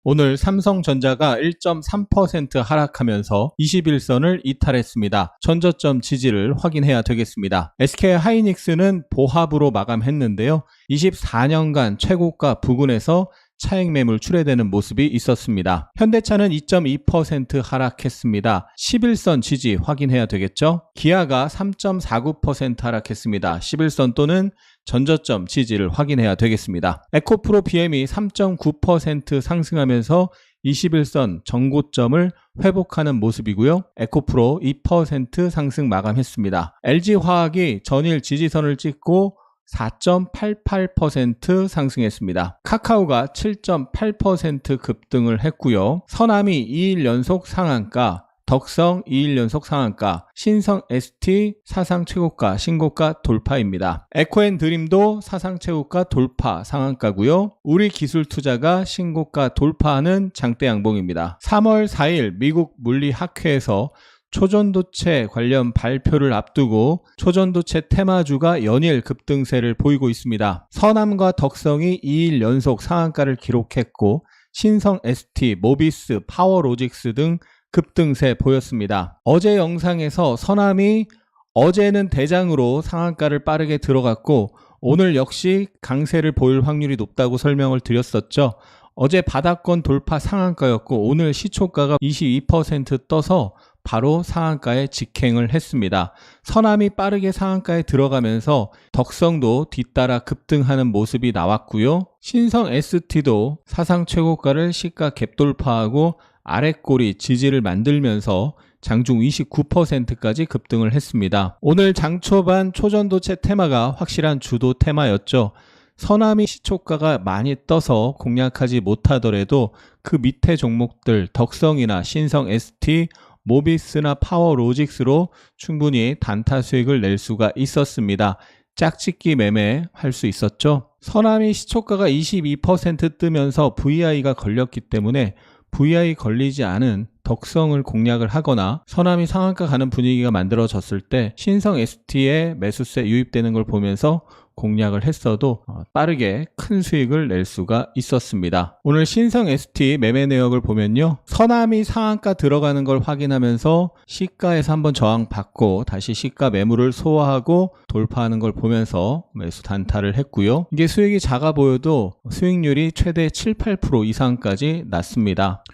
오늘 삼성전자가 1.3% 하락하면서 21선을 이탈했습니다. 전저점 지지를 확인해야 되겠습니다. SK하이닉스는 보합으로 마감했는데요. 24년간 최고가 부근에서 차익 매물 출회되는 모습이 있었습니다. 현대차는 2.2% 하락했습니다. 11선 지지 확인해야 되겠죠? 기아가 3.49% 하락했습니다. 11선 또는 전저점 지지를 확인해야 되겠습니다. 에코프로 BM이 3.9% 상승하면서 21선 정고점을 회복하는 모습이고요. 에코프로 2% 상승 마감했습니다. LG화학이 전일 지지선을 찍고 4.88% 상승했습니다. 카카오가 7.8% 급등을 했고요. 서남이 2일 연속 상한가, 덕성 2일 연속 상한가, 신성 ST 사상 최고가 신고가 돌파입니다. 에코앤드림도 사상 최고가 돌파 상한가고요. 우리기술투자가 신고가 돌파하는 장대 양봉입니다. 3월 4일 미국 물리학회에서 초전도체 관련 발표를 앞두고 초전도체 테마주가 연일 급등세를 보이고 있습니다. 서남과 덕성이 2일 연속 상한가를 기록했고 신성 ST, 모비스, 파워로직스 등 급등세 보였습니다. 어제 영상에서 서남이 어제는 대장으로 상한가를 빠르게 들어갔고 오늘 역시 강세를 보일 확률이 높다고 설명을 드렸었죠. 어제 바닥권 돌파 상한가였고 오늘 시초가가 22% 떠서 바로 상한가에 직행을 했습니다. 서남이 빠르게 상한가에 들어가면서 덕성도 뒤따라 급등하는 모습이 나왔고요. 신성 ST도 사상 최고가를 시가 갭 돌파하고 아랫꼬리 지지를 만들면서 장중 29%까지 급등을 했습니다. 오늘 장초반 초전도체 테마가 확실한 주도 테마였죠. 서남이 시초가가 많이 떠서 공략하지 못하더라도 그 밑에 종목들 덕성이나 신성 ST, 모비스나 파워로직스로 충분히 단타 수익을 낼 수가 있었습니다. 짝짓기 매매 할 수 있었죠. 서남이 시초가가 22% 뜨면서 VI가 걸렸기 때문에 VI 걸리지 않은 덕성을 공략을 하거나 서남이 상한가 가는 분위기가 만들어졌을 때 신성 ST에 매수세 유입되는 걸 보면서 공략을 했어도 빠르게 큰 수익을 낼 수가 있었습니다. 오늘 신성 ST 매매 내역을 보면요. 서남이 상한가 들어가는 걸 확인하면서 시가에서 한번 저항받고 다시 시가 매물을 소화하고 돌파하는 걸 보면서 매수 단타를 했고요. 이게 수익이 작아 보여도 수익률이 최대 7, 8% 이상까지 났습니다.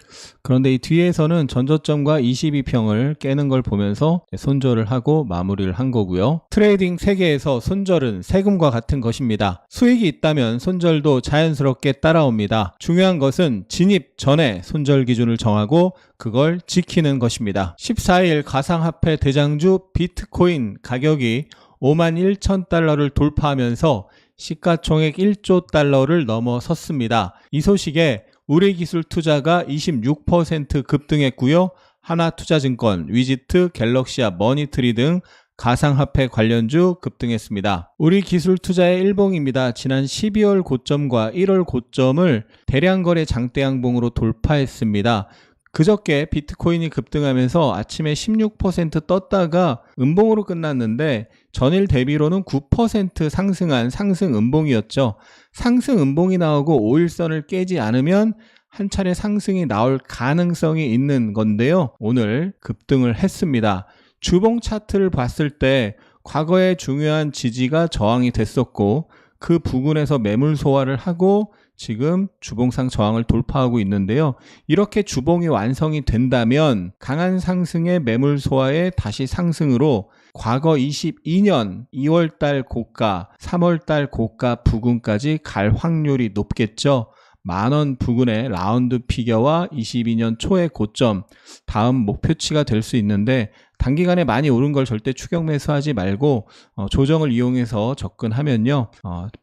그런데 이 뒤에서는 전저점과 22평을 깨는 걸 보면서 손절을 하고 마무리를 한 거고요. 트레이딩 세계에서 손절은 세금과 같은 것입니다. 수익이 있다면 손절도 자연스럽게 따라옵니다. 중요한 것은 진입 전에 손절 기준을 정하고 그걸 지키는 것입니다. 14일 가상화폐 대장주 비트코인 가격이 51,000달러를 돌파하면서 시가총액 1조 달러를 넘어섰습니다. 이 소식에 우리기술투자가 26% 급등했고요. 하나투자증권, 위지트, 갤럭시아, 머니트리 등 가상화폐 관련주 급등했습니다. 우리기술투자의 일봉입니다. 지난 12월 고점과 1월 고점을 대량거래 장대양봉으로 돌파했습니다. 그저께 비트코인이 급등하면서 아침에 16% 떴다가 음봉으로 끝났는데 전일 대비로는 9% 상승한 상승 음봉이었죠. 상승 음봉이 나오고 5일선을 깨지 않으면 한 차례 상승이 나올 가능성이 있는 건데요. 오늘 급등을 했습니다. 주봉 차트를 봤을 때 과거에 중요한 지지가 저항이 됐었고 그 부근에서 매물 소화를 하고 지금 주봉상 저항을 돌파하고 있는데요. 이렇게 주봉이 완성이 된다면 강한 상승의 매물 소화에 다시 상승으로 과거 22년 2월달 고가, 3월달 고가 부근까지 갈 확률이 높겠죠. 만원 부근의 라운드 피겨와 22년 초의 고점, 다음 목표치가 될 수 있는데 단기간에 많이 오른 걸 절대 추격 매수하지 말고 조정을 이용해서 접근하면요.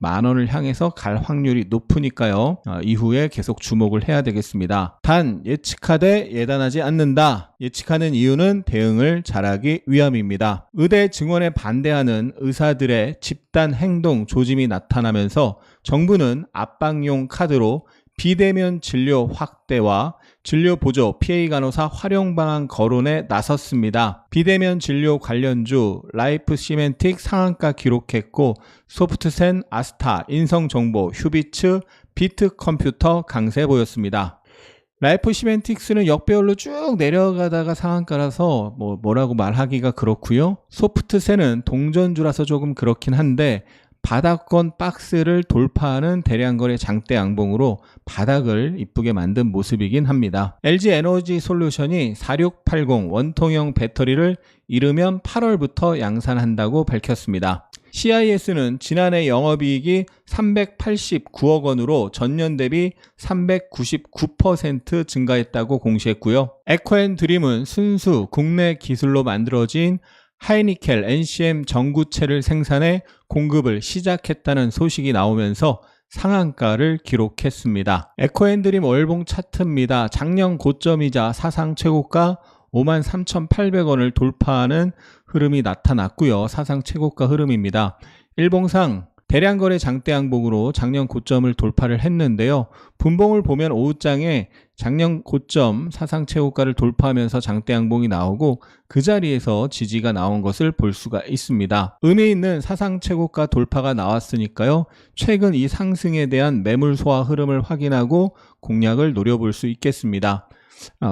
만원을 향해서 갈 확률이 높으니까요. 이후에 계속 주목을 해야 되겠습니다. 단 예측하되 예단하지 않는다. 예측하는 이유는 대응을 잘하기 위함입니다. 의대 증원에 반대하는 의사들의 집단 행동 조짐이 나타나면서 정부는 압박용 카드로 비대면 진료 확대와 진료 보조 PA 간호사 활용 방안 거론에 나섰습니다. 비대면 진료 관련주 라이프 시멘틱 상한가 기록했고 소프트센, 아스타, 인성정보, 휴비츠, 비트컴퓨터 강세 보였습니다. 라이프 시멘틱스는 역배열로 쭉 내려가다가 상한가라서 뭐라고 말하기가 그렇고요. 소프트셀은 동전주라서 조금 그렇긴 한데 바닥권 박스를 돌파하는 대량거래 장대 양봉으로 바닥을 이쁘게 만든 모습이긴 합니다. LG 에너지 솔루션이 4680 원통형 배터리를 이르면 8월부터 양산한다고 밝혔습니다. CIS는 지난해 영업이익이 389억 원으로 전년 대비 399% 증가했다고 공시했고요. 에코앤드림은 순수 국내 기술로 만들어진 하이니켈 NCM 전구체를 생산해 공급을 시작했다는 소식이 나오면서 상한가를 기록했습니다. 에코앤드림 월봉 차트입니다. 작년 고점이자 사상 최고가 53,800원을 돌파하는 흐름이 나타났고요. 사상 최고가 흐름입니다. 일봉상 대량거래 장대 양봉으로 작년 고점을 돌파를 했는데요. 분봉을 보면 오후장에 작년 고점 사상 최고가를 돌파하면서 장대 양봉이 나오고 그 자리에서 지지가 나온 것을 볼 수가 있습니다. 의미 있는 사상 최고가 돌파가 나왔으니까요. 최근 이 상승에 대한 매물 소화 흐름을 확인하고 공략을 노려볼 수 있겠습니다.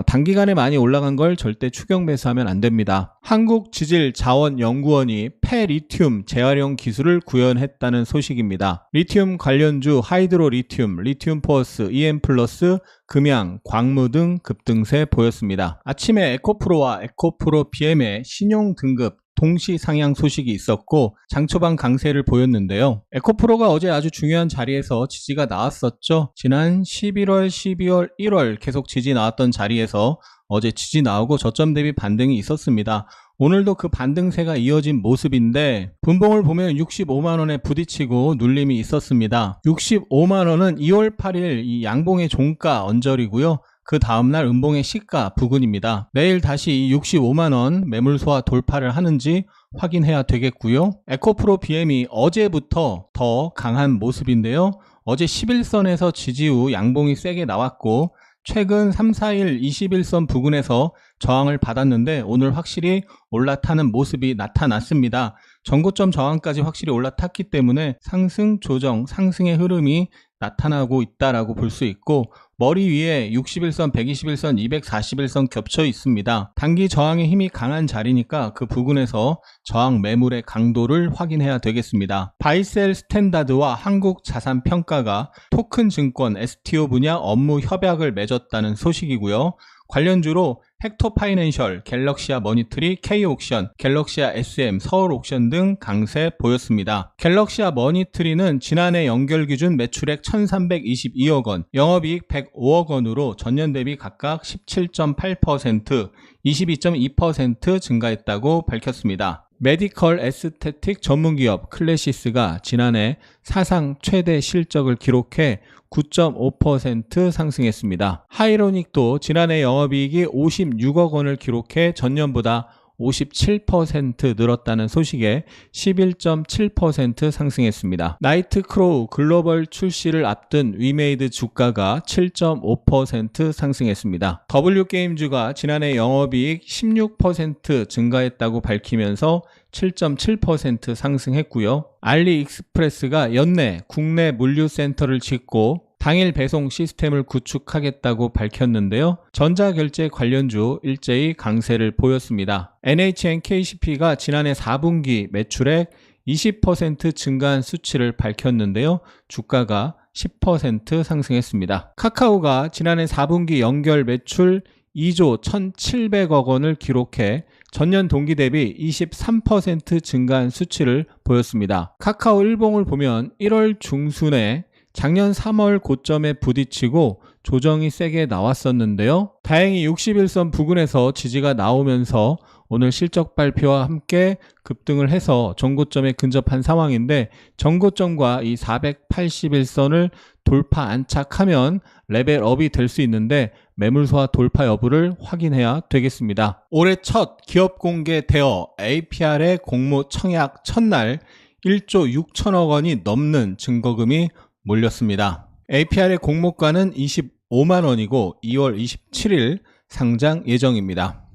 단기간에 많이 올라간 걸 절대 추격 매수하면 안 됩니다. 한국지질자원연구원이 폐리튬 재활용 기술을 구현했다는 소식입니다. 리튬 관련주 하이드로리튬, 리튬포어스, EM플러스, 금양, 광무 등 급등세 보였습니다. 아침에 에코프로와 에코프로 BM의 신용 등급 동시 상향 소식이 있었고 장초반 강세를 보였는데요. 에코프로가 어제 아주 중요한 자리에서 지지가 나왔었죠. 지난 11월, 12월, 1월 계속 지지 나왔던 자리에서 어제 지지 나오고 저점 대비 반등이 있었습니다. 오늘도 그 반등세가 이어진 모습인데 분봉을 보면 65만원에 부딪히고 눌림이 있었습니다. 65만원은 2월 8일 이 양봉의 종가 언저리고요. 그 다음날 음봉의 시가 부근입니다. 내일 다시 65만원 매물 소화 돌파를 하는지 확인해야 되겠고요. 에코프로 BM이 어제부터 더 강한 모습인데요. 어제 11선에서 지지 후 양봉이 세게 나왔고 최근 3, 4일 21선 부근에서 저항을 받았는데 오늘 확실히 올라타는 모습이 나타났습니다. 전고점 저항까지 확실히 올라탔기 때문에 상승, 조정, 상승의 흐름이 나타나고 있다라고 볼 수 있고 머리 위에 61선, 121선, 241선 겹쳐 있습니다. 단기 저항의 힘이 강한 자리니까 그 부근에서 저항 매물의 강도를 확인해야 되겠습니다. 바이셀 스탠다드와 한국자산평가가 토큰증권 STO 분야 업무 협약을 맺었다는 소식이고요. 관련주로 헥토파이낸셜, 갤럭시아 머니터리, K옥션, 갤럭시아 SM, 서울옥션 등 강세 보였습니다. 갤럭시아 머니터리는 지난해 연결 기준 매출액 1322억 원, 영업이익 105억 원으로 전년 대비 각각 17.8%, 22.2% 증가했다고 밝혔습니다. 메디컬 에스테틱 전문기업 클래시스가 지난해 사상 최대 실적을 기록해 9.5% 상승했습니다. 하이로닉도 지난해 영업이익이 56억 원을 기록해 전년보다 57% 늘었다는 소식에 11.7% 상승했습니다. 나이트크로우 글로벌 출시를 앞둔 위메이드 주가가 7.5% 상승했습니다. W게임즈가 지난해 영업이익 16% 증가했다고 밝히면서 7.7% 상승했고요. 알리익스프레스가 연내 국내 물류센터를 짓고 당일 배송 시스템을 구축하겠다고 밝혔는데요. 전자결제 관련주 일제히 강세를 보였습니다. NHNKCP가 지난해 4분기 매출액 20% 증가한 수치를 밝혔는데요. 주가가 10% 상승했습니다. 카카오가 지난해 4분기 연결 매출 2조 1,700억 원을 기록해 전년 동기 대비 23% 증가한 수치를 보였습니다. 카카오 일봉을 보면 1월 중순에 작년 3월 고점에 부딪히고 조정이 세게 나왔었는데요. 다행히 61선 부근에서 지지가 나오면서 오늘 실적 발표와 함께 급등을 해서 전고점에 근접한 상황인데 전고점과 이 481선을 돌파 안착하면 레벨업이 될 수 있는데 매물 소화 돌파 여부를 확인해야 되겠습니다. 올해 첫 기업 공개 대여 APR의 공모 청약 첫날 1조 6천억 원이 넘는 증거금이 몰렸습니다. APR의 공모가는 25만 원이고 2월 27일 상장 예정입니다.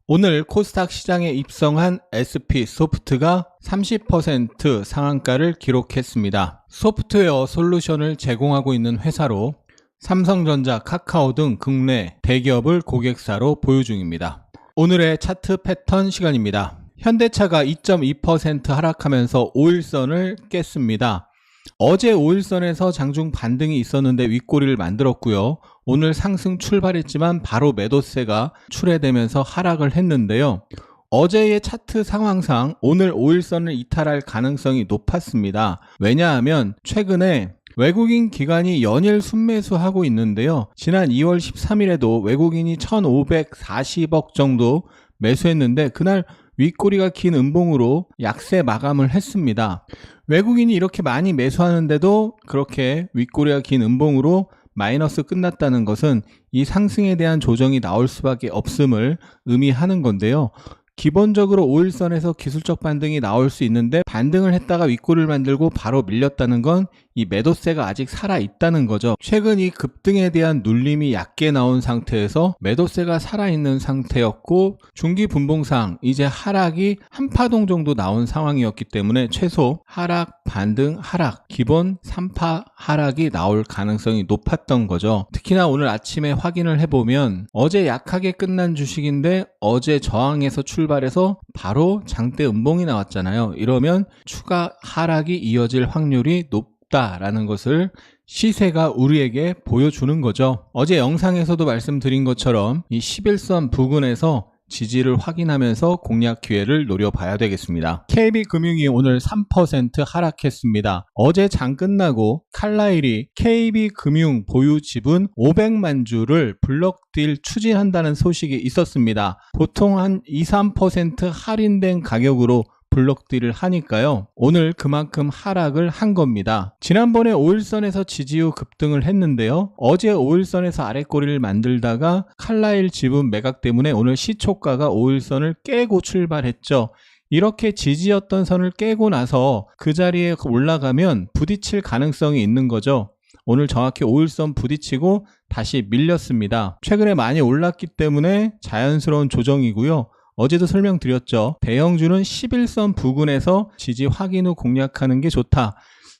오늘 코스닥 시장에 입성한 SP소프트가 30% 상한가를 기록했습니다. 소프트웨어 솔루션을 제공하고 있는 회사로 삼성전자, 카카오 등 국내 대기업을 고객사로 보유 중입니다. 오늘의 차트 패턴 시간입니다. 현대차가 2.2% 하락하면서 5일선을 깼습니다. 어제 5일선에서 장중 반등이 있었는데 윗꼬리를 만들었고요. 오늘 상승 출발했지만 바로 매도세가 출회되면서 하락을 했는데요. 어제의 차트 상황상 오늘 5일선을 이탈할 가능성이 높았습니다. 왜냐하면 최근에 외국인 기관이 연일 순매수하고 있는데요. 지난 2월 13일에도 외국인이 1,540억 정도 매수했는데 그날 윗꼬리가 긴 음봉으로 약세 마감을 했습니다. 외국인이 이렇게 많이 매수하는데도 그렇게 윗꼬리가 긴 음봉으로 마이너스 끝났다는 것은 이 상승에 대한 조정이 나올 수밖에 없음을 의미하는 건데요. 기본적으로 5일선에서 기술적 반등이 나올 수 있는데 반등을 했다가 윗꼬리를 만들고 바로 밀렸다는 건 이 매도세가 아직 살아있다는 거죠. 최근 이 급등에 대한 눌림이 얕게 나온 상태에서 매도세가 살아있는 상태였고 중기 분봉상 이제 하락이 한 파동 정도 나온 상황이었기 때문에 최소 하락, 반등, 하락, 기본 3파 하락이 나올 가능성이 높았던 거죠. 특히나 오늘 아침에 확인을 해보면 어제 약하게 끝난 주식인데 어제 저항에서 출발해서 바로 장대 음봉이 나왔잖아요. 이러면 추가 하락이 이어질 확률이 높다라는 것을 시세가 우리에게 보여주는 거죠. 어제 영상에서도 말씀드린 것처럼 이 11선 부근에서 지지를 확인하면서 공략 기회를 노려봐야 되겠습니다. KB금융이 오늘 3% 하락했습니다. 어제 장 끝나고 칼라일이 KB금융 보유 지분 500만 주를 블록딜 추진한다는 소식이 있었습니다. 보통 한 2-3% 할인된 가격으로 블록딜을 하니까요. 오늘 그만큼 하락을 한 겁니다. 지난번에 5일선에서 지지 후 급등을 했는데요. 어제 5일선에서 아랫꼬리를 만들다가 칼라일 지분 매각 때문에 오늘 시초가가 5일선을 깨고 출발했죠. 이렇게 지지였던 선을 깨고 나서 그 자리에 올라가면 부딪힐 가능성이 있는 거죠. 오늘 정확히 5일선 부딪히고 다시 밀렸습니다. 최근에 많이 올랐기 때문에 자연스러운 조정이고요. 어제도 설명드렸죠. 대형주는 11선 부근에서 지지 확인 후 공략하는 게 좋다.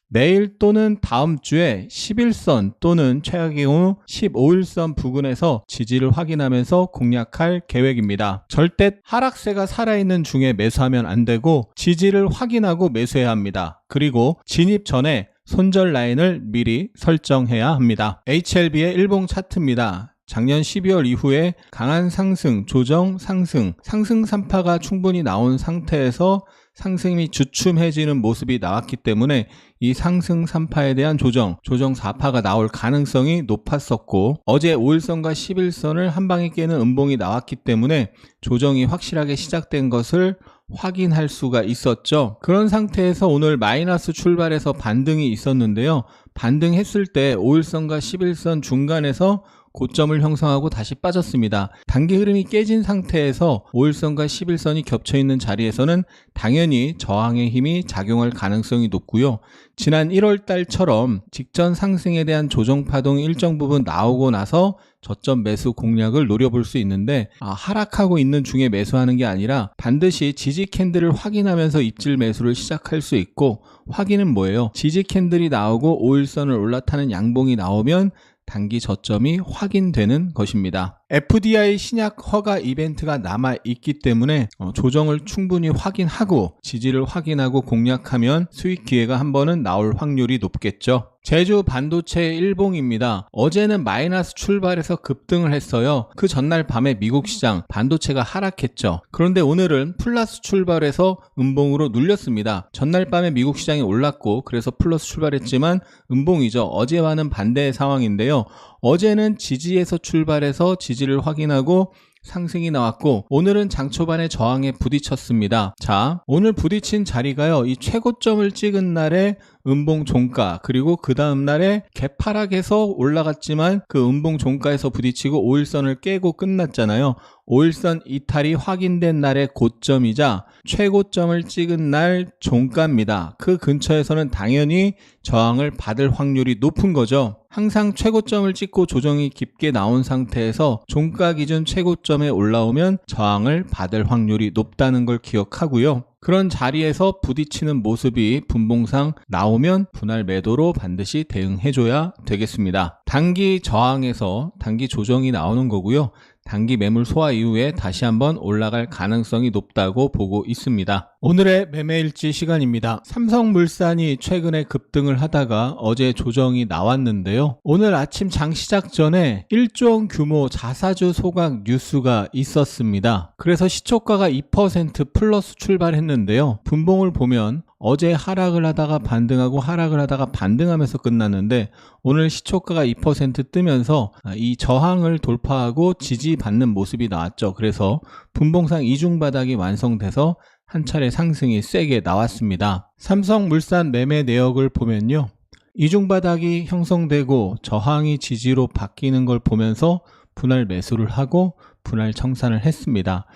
내일 또는 다음 주에 11선 또는 최악의 경우 15일선 부근에서 지지를 확인하면서 공략할 계획입니다. 절대 하락세가 살아있는 중에 매수하면 안 되고 지지를 확인하고 매수해야 합니다. 그리고 진입 전에 손절 라인을 미리 설정해야 합니다. HLB의 일봉 차트입니다. 작년 12월 이후에 강한 상승, 조정, 상승 3파가 충분히 나온 상태에서 상승이 주춤해지는 모습이 나왔기 때문에 이 상승 3파에 대한 조정 4파가 나올 가능성이 높았었고 어제 5일선과 11선을 한 방에 깨는 음봉이 나왔기 때문에 조정이 확실하게 시작된 것을 확인할 수가 있었죠. 그런 상태에서 오늘 마이너스 출발해서 반등이 있었는데요. 반등했을 때 5일선과 11선 중간에서 고점을 형성하고 다시 빠졌습니다. 단기 흐름이 깨진 상태에서 5일선과 11선이 겹쳐있는 자리에서는 당연히 저항의 힘이 작용할 가능성이 높고요. 지난 1월달처럼 직전 상승에 대한 조정 파동이 일정 부분 나오고 나서 저점 매수 공략을 노려볼 수 있는데 하락하고 있는 중에 매수하는 게 아니라 반드시 지지 캔들을 확인하면서 입질 매수를 시작할 수 있고 확인은 뭐예요? 지지 캔들이 나오고 5일선을 올라타는 양봉이 나오면 단기 저점이 확인되는 것입니다. FDI 신약 허가 이벤트가 남아있기 때문에 조정을 충분히 확인하고 지지를 확인하고 공략하면 수익 기회가 한 번은 나올 확률이 높겠죠. 제주 반도체 일봉입니다. 어제는 마이너스 출발해서 급등을 했어요. 그 전날 밤에 미국 시장 반도체가 하락했죠. 그런데 오늘은 플러스 출발해서 음봉으로 눌렸습니다. 전날 밤에 미국 시장이 올랐고 그래서 플러스 출발했지만 음봉이죠. 어제와는 반대의 상황인데요. 어제는 지지에서 출발해서 지지를 확인하고 상승이 나왔고 오늘은 장 초반에 저항에 부딪혔습니다. 자, 오늘 부딪힌 자리가요. 이 최고점을 찍은 날에 음봉 종가 그리고 그 다음 날에 개파락해서 올라갔지만 그 음봉 종가에서 부딪히고 5일선을 깨고 끝났잖아요. 5일선 이탈이 확인된 날의 고점이자 최고점을 찍은 날 종가입니다. 그 근처에서는 당연히 저항을 받을 확률이 높은 거죠. 항상 최고점을 찍고 조정이 깊게 나온 상태에서 종가 기준 최고점에 올라오면 저항을 받을 확률이 높다는 걸 기억하고요. 그런 자리에서 부딪히는 모습이 분봉상 나오면 분할 매도로 반드시 대응해줘야 되겠습니다. 단기 저항에서 단기 조정이 나오는 거고요. 단기 매물 소화 이후에 다시 한번 올라갈 가능성이 높다고 보고 있습니다. 오늘의 매매일지 시간입니다. 삼성물산이 최근에 급등을 하다가 어제 조정이 나왔는데요. 오늘 아침 장 시작 전에 1조 규모 자사주 소각 뉴스가 있었습니다. 그래서 시초가가 2% 플러스 출발했는데요. 분봉을 보면 어제 하락을 하다가 반등하고 하락을 하다가 반등하면서 끝났는데 오늘 시초가가 2% 뜨면서 이 저항을 돌파하고 지지받는 모습이 나왔죠. 그래서 분봉상 이중바닥이 완성돼서 한 차례 상승이 세게 나왔습니다. 삼성물산 매매 내역을 보면요. 이중바닥이 형성되고 저항이 지지로 바뀌는 걸 보면서 분할 매수를 하고 분할 청산을 했습니다.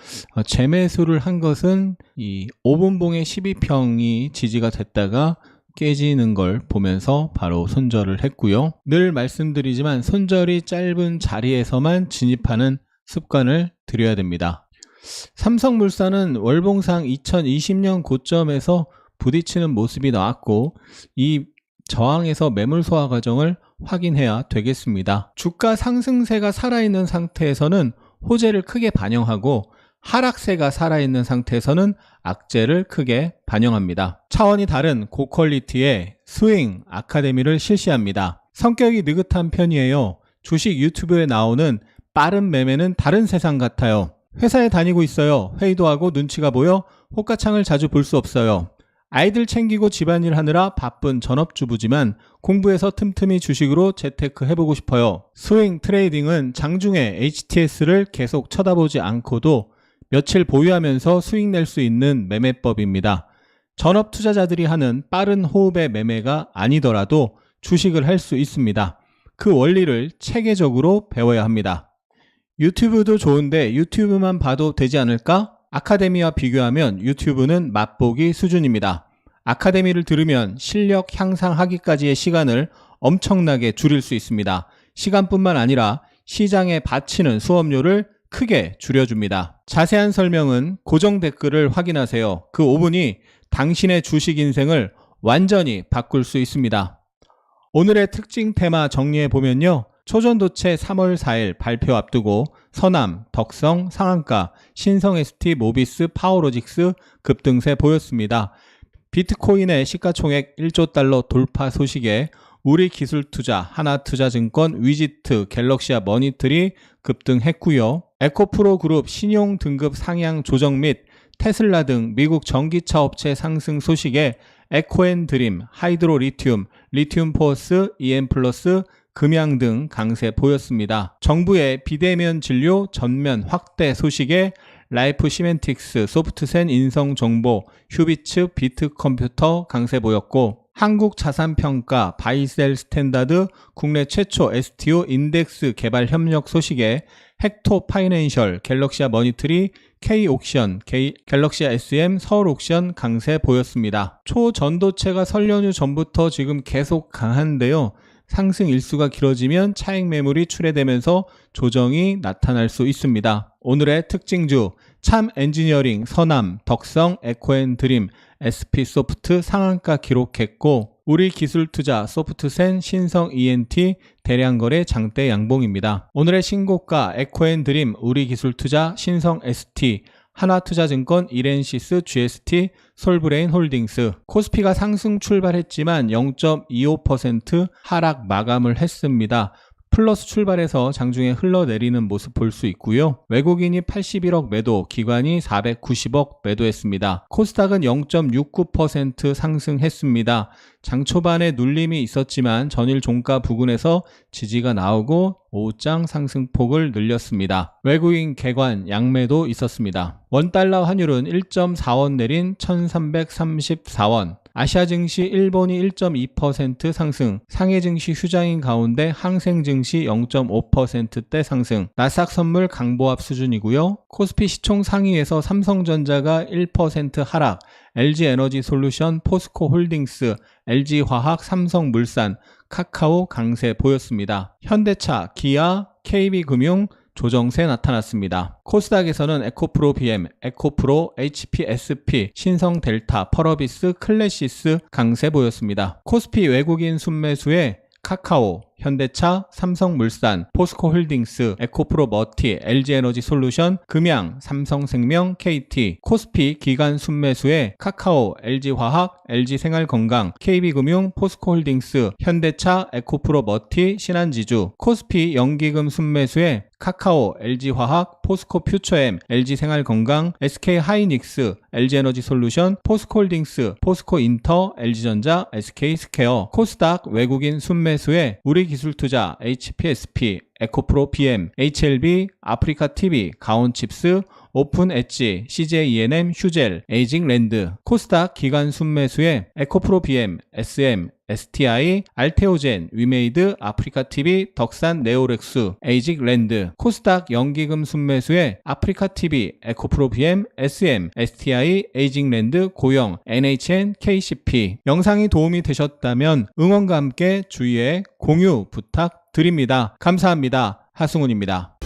재매수를 한 것은 이 5분봉의 12평이 지지가 됐다가 깨지는 걸 보면서 바로 손절을 했고요. 늘 말씀드리지만 손절이 짧은 자리에서만 진입하는 습관을 들여야 됩니다. 삼성물산은 월봉상 2020년 고점에서 부딪히는 모습이 나왔고 이 저항에서 매물 소화 과정을 확인해야 되겠습니다. 주가 상승세가 살아있는 상태에서는 호재를 크게 반영하고 하락세가 살아있는 상태에서는 악재를 크게 반영합니다. 차원이 다른 고퀄리티의 스윙 아카데미를 실시합니다. 성격이 느긋한 편이에요. 주식 유튜브에 나오는 빠른 매매는 다른 세상 같아요. 회사에 다니고 있어요. 회의도 하고 눈치가 보여 호가창을 자주 볼 수 없어요. 아이들 챙기고 집안일 하느라 바쁜 전업주부지만 공부해서 틈틈이 주식으로 재테크 해보고 싶어요. 스윙 트레이딩은 장중에 HTS를 계속 쳐다보지 않고도 며칠 보유하면서 수익 낼 수 있는 매매법입니다. 전업 투자자들이 하는 빠른 호흡의 매매가 아니더라도 주식을 할 수 있습니다. 그 원리를 체계적으로 배워야 합니다. 유튜브도 좋은데 유튜브만 봐도 되지 않을까? 아카데미와 비교하면 유튜브는 맛보기 수준입니다. 아카데미를 들으면 실력 향상하기까지의 시간을 엄청나게 줄일 수 있습니다. 시간뿐만 아니라 시장에 바치는 수업료를 크게 줄여줍니다. 자세한 설명은 고정 댓글을 확인하세요. 그 5분이 당신의 주식 인생을 완전히 바꿀 수 있습니다. 오늘의 특징 테마 정리해보면요. 초전도체 3월 4일 발표 앞두고 서남, 덕성, 상한가, 신성 ST, 모비스, 파워로직스 급등세 보였습니다. 비트코인의 시가총액 1조 달러 돌파 소식에 우리기술투자, 하나투자증권, 위지트, 갤럭시아 머니터리 급등했고요. 에코프로 그룹 신용 등급 상향 조정 및 테슬라 등 미국 전기차 업체 상승 소식에 에코앤드림, 하이드로 리튬, 리튬 포어스, EM플러스, 금양 등 강세 보였습니다. 정부의 비대면 진료 전면 확대 소식에 라이프 시멘틱스, 소프트센 인성정보, 휴비츠, 비트컴퓨터 강세 보였고 한국자산평가, 바이셀 스탠다드, 국내 최초 STO 인덱스 개발 협력 소식에 헥토 파이낸셜, 갤럭시아 머니터리, K옥션, 갤럭시아 SM, 서울옥션 강세 보였습니다. 초전도체가 설 연휴 전부터 지금 계속 강한데요. 상승 일수가 길어지면 차익 매물이 출회되면서 조정이 나타날 수 있습니다. 오늘의 특징주, 참 엔지니어링, 서남, 덕성, 에코앤드림, SP소프트 상한가 기록했고 우리기술투자, 소프트센, 신성 ENT 대량거래 장대 양봉입니다. 오늘의 신고가 에코앤드림, 우리기술투자, 신성 ST, 하나투자증권, 이렌시스, GST, 솔브레인 홀딩스. 코스피가 상승 출발했지만 0.25% 하락 마감을 했습니다. 플러스 출발해서 장중에 흘러내리는 모습 볼 수 있고요. 외국인이 81억 매도, 기관이 490억 매도했습니다. 코스닥은 0.69% 상승했습니다. 장 초반에 눌림이 있었지만 전일 종가 부근에서 지지가 나오고 오후장 상승폭을 늘렸습니다. 외국인 개관 양매도 있었습니다. 원달러 환율은 1.4원 내린 1334원. 아시아 증시 일본이 1.2% 상승, 상해 증시 휴장인 가운데 항생 증시 0.5%대 상승, 나스닥 선물 강보합 수준이고요. 코스피 시총 상위에서 삼성전자가 1% 하락, LG에너지솔루션, 포스코홀딩스, LG화학, 삼성물산, 카카오 강세 보였습니다. 현대차, 기아, KB금융, 조정세 나타났습니다. 코스닥에서는 에코프로 BM, 에코프로, HPSP, 신성델타, 펄어비스, 클래시스 강세 보였습니다. 코스피 외국인 순매수에 카카오, 현대차, 삼성물산, 포스코홀딩스, 에코프로 머티, LG에너지솔루션, 금양, 삼성생명, KT, 코스피 기간 순매수에 카카오, LG화학, LG생활건강, KB금융, 포스코홀딩스, 현대차, 에코프로 머티, 신한지주, 코스피 연기금 순매수에 카카오, LG화학, 포스코퓨처엠, LG생활건강, SK하이닉스, LG에너지솔루션, 포스코홀딩스, 포스코인터, LG전자, SK스퀘어, 코스닥 외국인 순매수에 우리기술투자, HPSP, 에코프로 BM, HLB, 아프리카TV, 가온칩스, 오픈엣지, CJENM, 휴젤, 에이징랜드, 코스닥 기간 순매수에 에코프로 BM, SM, STI, 알테오젠, 위메이드, 아프리카TV, 덕산, 네오렉스, 에이징랜드, 코스닥 연기금 순매수에 아프리카TV, 에코프로 BM, SM, STI, 에이징랜드, 고영, NHN, KCP. 영상이 도움이 되셨다면 응원과 함께 주위에 공유 부탁드립니다. 감사합니다. 하승훈입니다.